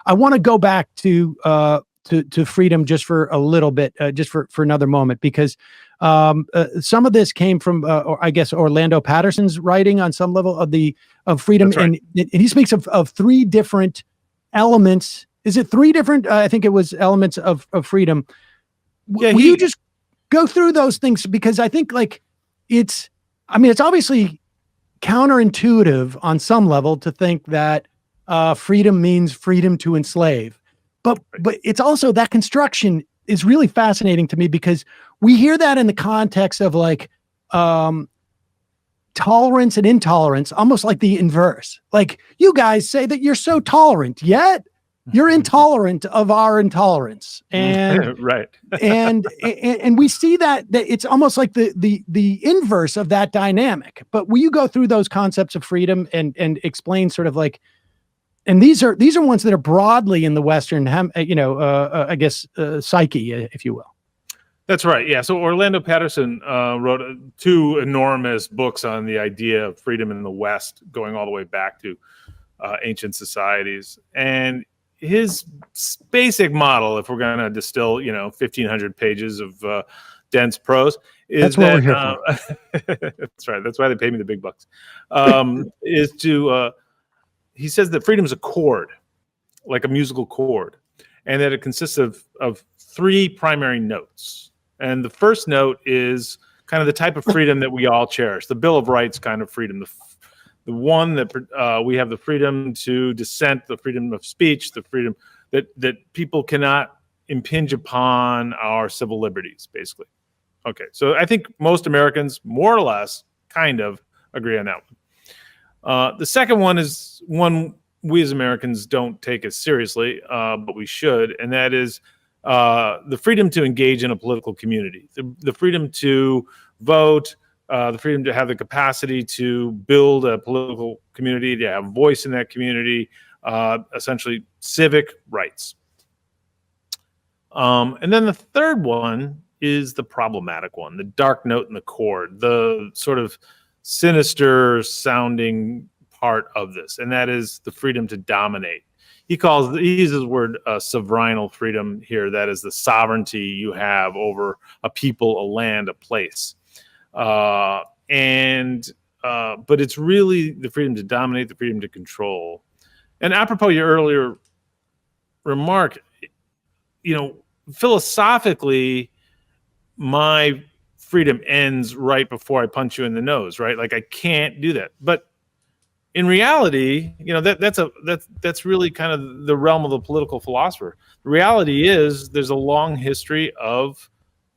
I want to go back to freedom just for a little bit, just for another moment, because some of this came from, or I guess, Orlando Patterson's writing on some level of freedom. That's right. And he speaks of three different elements. Is it three different? I think it was elements of freedom. Yeah, Will you just go through those things? Because I think it's obviously counterintuitive on some level to think that freedom means freedom to enslave. But it's also, that construction is really fascinating to me, because we hear that in the context of tolerance and intolerance, almost like the inverse. Like, you guys say that you're so tolerant, yet you're intolerant of our intolerance. And right. and we see that it's almost like the inverse of that dynamic. But will you go through those concepts of freedom and explain sort of and these are ones that are broadly in the Western, I guess, psyche, if you will. That's right. Yeah. So Orlando Patterson wrote two enormous books on the idea of freedom in the West, going all the way back to ancient societies. And his basic model, if we're going to distill, 1,500 pages of dense prose, is that's what we're here for. That's right. That's why they pay me the big bucks. Is to he says that freedom is a chord, like a musical chord, and that it consists of three primary notes. And the first note is kind of the type of freedom that we all cherish, the Bill of Rights kind of freedom, the one that we have the freedom to dissent, the freedom of speech, the freedom that people cannot impinge upon our civil liberties, basically. Okay, so I think most Americans, more or less, kind of agree on that one. The second one is one we as Americans don't take as seriously, but we should, and that is the freedom to engage in a political community, the freedom to vote, the freedom to have the capacity to build a political community, to have voice in that community, essentially civic rights. And then the third one is the problematic one, the dark note in the chord, the sort of sinister sounding part of this, and that is the freedom to dominate. He uses the word sovereign freedom here. That is the sovereignty you have over a people, a land, a place. But it's really the freedom to dominate, the freedom to control. And apropos your earlier remark, philosophically, my freedom ends right before I punch you in the nose, right? Like, I can't do that. But in reality, that's really kind of the realm of the political philosopher. The reality is there's a long history of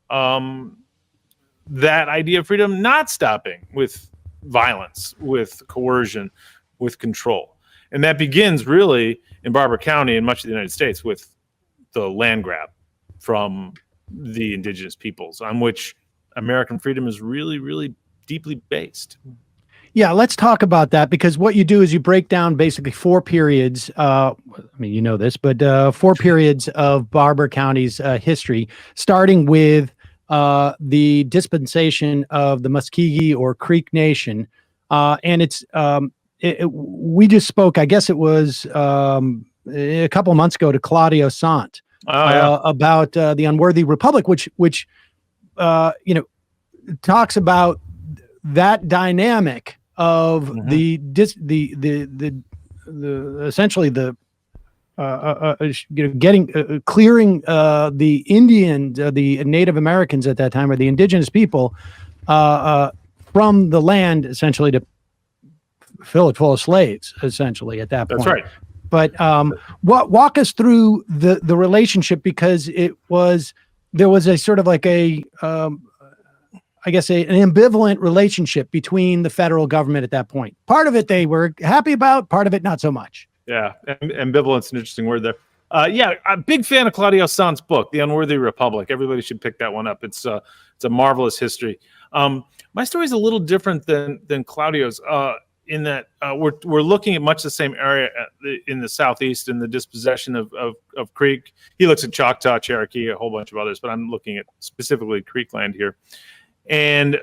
that idea of freedom not stopping with violence, with coercion, with control. And that begins really in Barber County and much of the United States with the land grab from the indigenous peoples, on which American freedom is really, really deeply based. Yeah, let's talk about that, because what you do is you break down basically four periods. You know this, but four periods of Barber County's history, starting with the dispensation of the Muskogee or Creek Nation. And we just spoke, I guess it was a couple of months ago, to Claudio Sant about the Unworthy Republic, which talks about that dynamic of essentially the clearing the Indian, the Native Americans at that time, or the indigenous people, from the land, essentially to fill it full of slaves, essentially at that point. That's right. But walk us through the relationship, because there was a sort of like I guess an ambivalent relationship between the federal government at that point. Part of it they were happy about, part of it not so much. Yeah, ambivalent's an interesting word there. I'm a big fan of Claudio Sant's book, The Unworthy Republic. Everybody should pick that one up. It's a marvelous history. My story is a little different than Claudio's in that we're looking at much the same area in the Southeast, in the dispossession of Creek. He looks at Choctaw, Cherokee, a whole bunch of others, but I'm looking at specifically Creek land here. And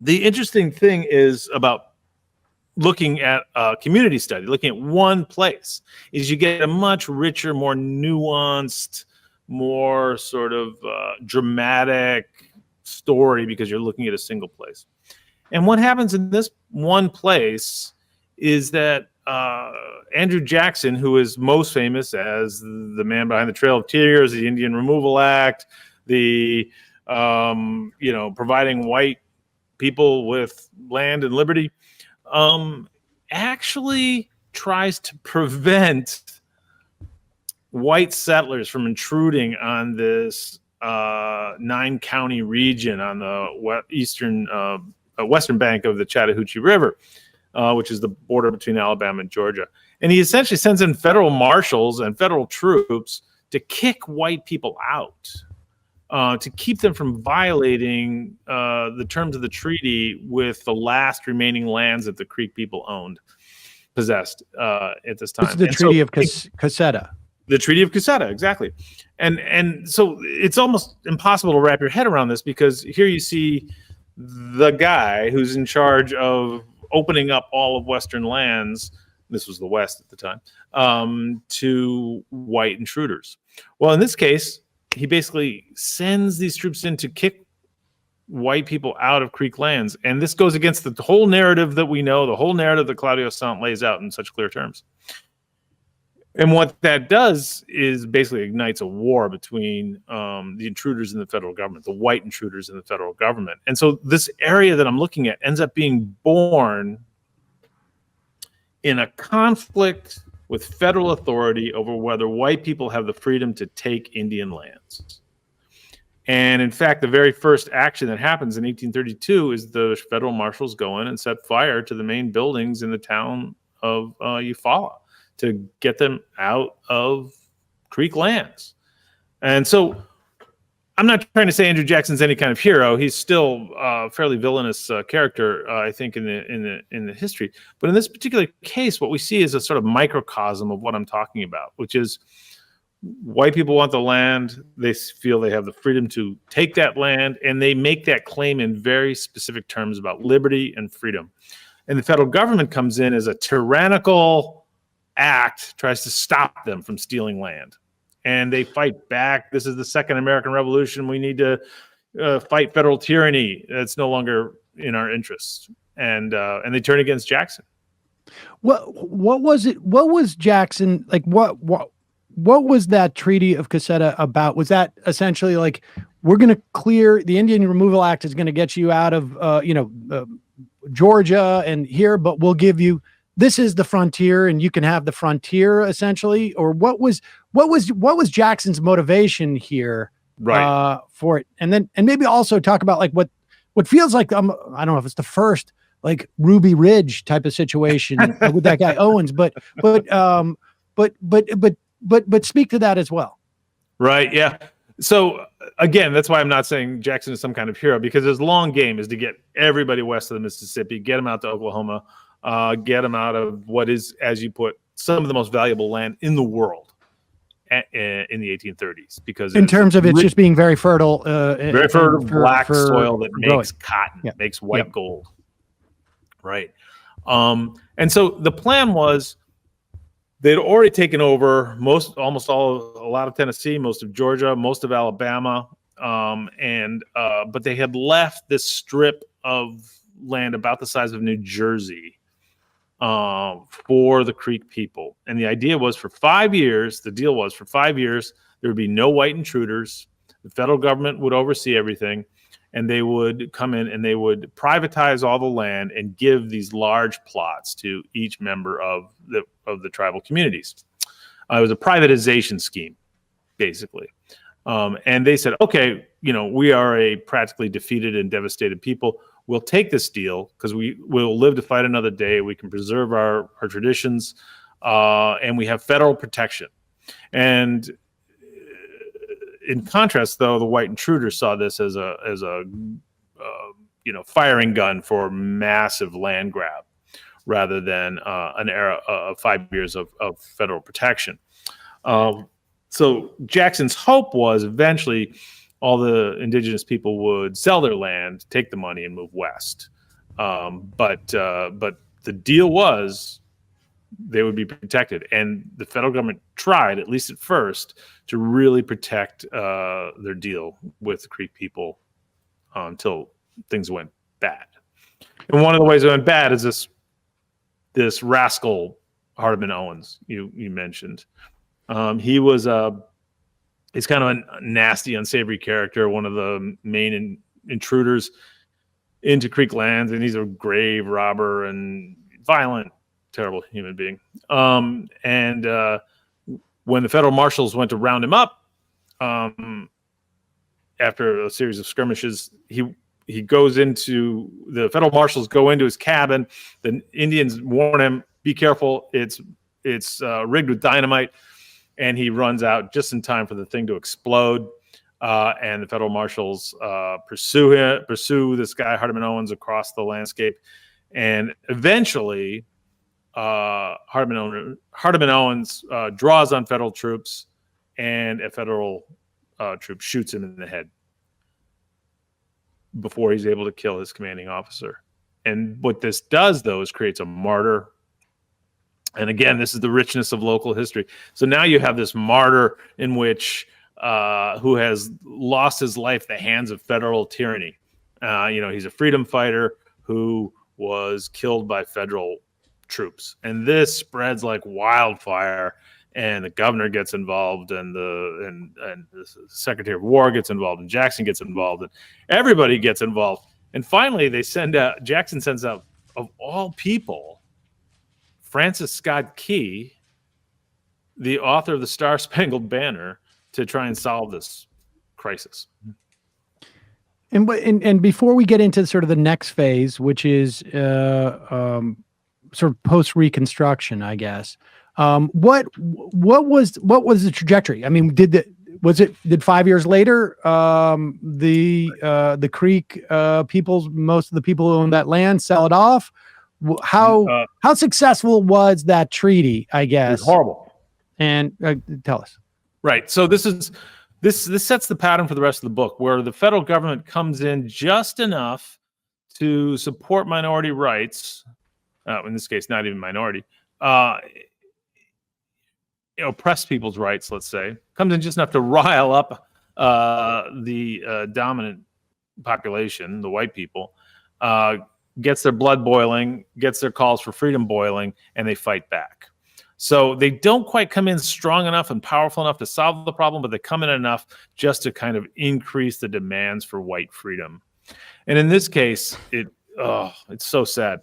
the interesting thing is about looking at a community study, looking at one place, is you get a much richer, more nuanced, more sort of dramatic story because you're looking at a single place. And what happens in this one place is that Andrew Jackson, who is most famous as the man behind the Trail of Tears, the Indian Removal Act, the providing white people with land and liberty, actually tries to prevent white settlers from intruding on this 9-county region on the western bank of the Chattahoochee River, which is the border between Alabama and Georgia. And he essentially sends in federal marshals and federal troops to kick white people out, to keep them from violating the terms of the treaty with the last remaining lands that the Creek people possessed at this time. This is the Treaty of Cassetta. The Treaty of Cassetta, exactly. And so it's almost impossible to wrap your head around this, because here you see the guy who's in charge of opening up all of Western lands, this was the West at the time, to white intruders. Well, in this case, he basically sends these troops in to kick white people out of Creek lands. And this goes against the whole narrative that we know, the whole narrative that Claudio Sant lays out in such clear terms. And what that does is basically ignites a war between the intruders in the federal government, the white intruders in the federal government. And so this area that I'm looking at ends up being born in a conflict with federal authority over whether white people have the freedom to take Indian lands. And in fact, the very first action that happens in 1832 is the federal marshals go in and set fire to the main buildings in the town of Eufaula to get them out of Creek lands. And so I'm not trying to say Andrew Jackson's any kind of hero. He's still a fairly villainous character, I think, in the history. But in this particular case, what we see is a sort of microcosm of what I'm talking about, which is white people want the land. They feel they have the freedom to take that land, and they make that claim in very specific terms about liberty and freedom. And the federal government comes in as a tyrannical act, tries to stop them from stealing land. And they fight back. This is the Second American Revolution. We need to fight federal tyranny. That's no longer in our interests. And they turn against Jackson. What was it? What was Jackson like? What was that Treaty of Cassetta about? Was that essentially like, we're going to clear the Indian Removal Act is going to get you out of Georgia and here, but we'll give you, this is the frontier and you can have the frontier, essentially? Or what was Jackson's motivation here, right, for it? And maybe also talk about like what feels like, I don't know if it's the first like Ruby Ridge type of situation with that guy Owens, but speak to that as well. Right. Yeah. So again, that's why I'm not saying Jackson is some kind of hero, because his long game is to get everybody west of the Mississippi, get them out to Oklahoma, get them out of what is, as you put, some of the most valuable land in the world in the 1830s. Because in terms of it's just being very fertile, black soil that makes cotton, makes white gold. Right. And so the plan was, they'd already taken over a lot of Tennessee, most of Georgia, most of Alabama, but they had left this strip of land about the size of New Jersey for the Creek people. And the idea was for 5 years, the deal was for 5 years, there would be no white intruders. The federal government would oversee everything, and they would come in and they would privatize all the land and give these large plots to each member of the tribal communities. It was a privatization scheme, basically. And they said, okay, we are a practically defeated and devastated people. We'll take this deal because we will live to fight another day. We can preserve our traditions, and we have federal protection. And in contrast, though, the white intruders saw this as a firing gun for massive land grab, rather than an era of 5 years of federal protection. So Jackson's hope was eventually all the indigenous people would sell their land, take the money, and move west. But the deal was they would be protected. And the federal government tried, at least at first, to really protect their deal with the Creek people until things went bad. And one of the ways it went bad is this rascal Hardeman Owens you mentioned. He's kind of a nasty, unsavory character, one of the main intruders into Creek lands, and he's a grave robber and violent, terrible human being. And when the federal marshals went to round him up, after a series of skirmishes, he goes into, the federal marshals go into his cabin. The Indians warn him, be careful, it's rigged with dynamite. And he runs out just in time for the thing to explode. And the federal marshals pursue this guy, Hardeman Owens, across the landscape. And eventually, Hardeman Owens draws on federal troops, and a federal troop shoots him in the head before he's able to kill his commanding officer. And what this does, though, is creates a martyr. And again, this is the richness of local history. So now you have this martyr in which who has lost his life at the hands of federal tyranny. He's a freedom fighter who was killed by federal troops. And this spreads like wildfire. And the governor gets involved, and the Secretary of War gets involved, and Jackson gets involved, and everybody gets involved. And finally, Jackson sends out, of all people, Francis Scott Key, the author of the Star-Spangled Banner, to try and solve this crisis. And before we get into sort of the next phase, which is sort of post-Reconstruction, I guess, what was the trajectory? I mean, did 5 years later the Creek peoples, most of the people who owned that land, sell it off? How successful was that treaty, I guess? It was horrible. And tell us. Right. So this sets the pattern for the rest of the book, where the federal government comes in just enough to support minority rights. In this case, not even minority. Oppressed people's rights, let's say, comes in just enough to rile up the dominant population, the white people, gets their blood boiling, gets their calls for freedom boiling, and they fight back. So they don't quite come in strong enough and powerful enough to solve the problem, but they come in enough just to kind of increase the demands for white freedom. And in this case, it's so sad.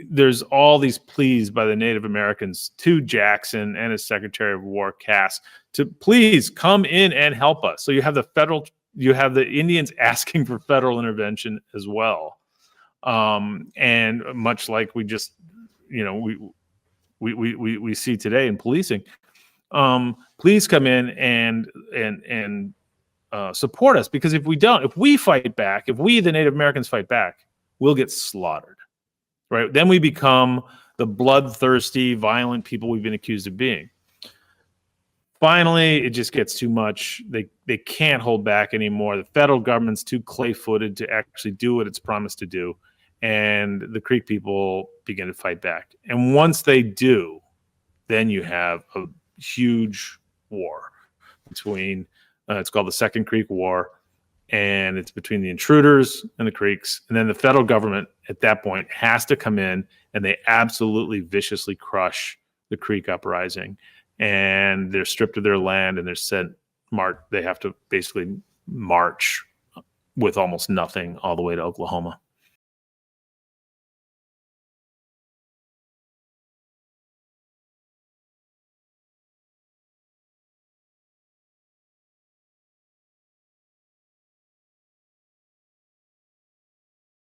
There's all these pleas by the Native Americans to Jackson and his Secretary of War, Cass, to please come in and help us. So you have the Indians asking for federal intervention as well. And much like we just, we see today in policing, please come in and support us, because if we fight back, if we, the Native Americans, fight back, we'll get slaughtered. Right? Then we become the bloodthirsty, violent people we've been accused of being. Finally, it just gets too much. They can't hold back anymore. The federal government's too clay-footed to actually do what it's promised to do. And the Creek people begin to fight back. And once they do, then you have a huge war between, it's called the Second Creek War, and it's between the intruders and the Creeks. And then the federal government at that point has to come in, and they absolutely viciously crush the Creek uprising. And they're stripped of their land, and they have to basically march with almost nothing all the way to Oklahoma.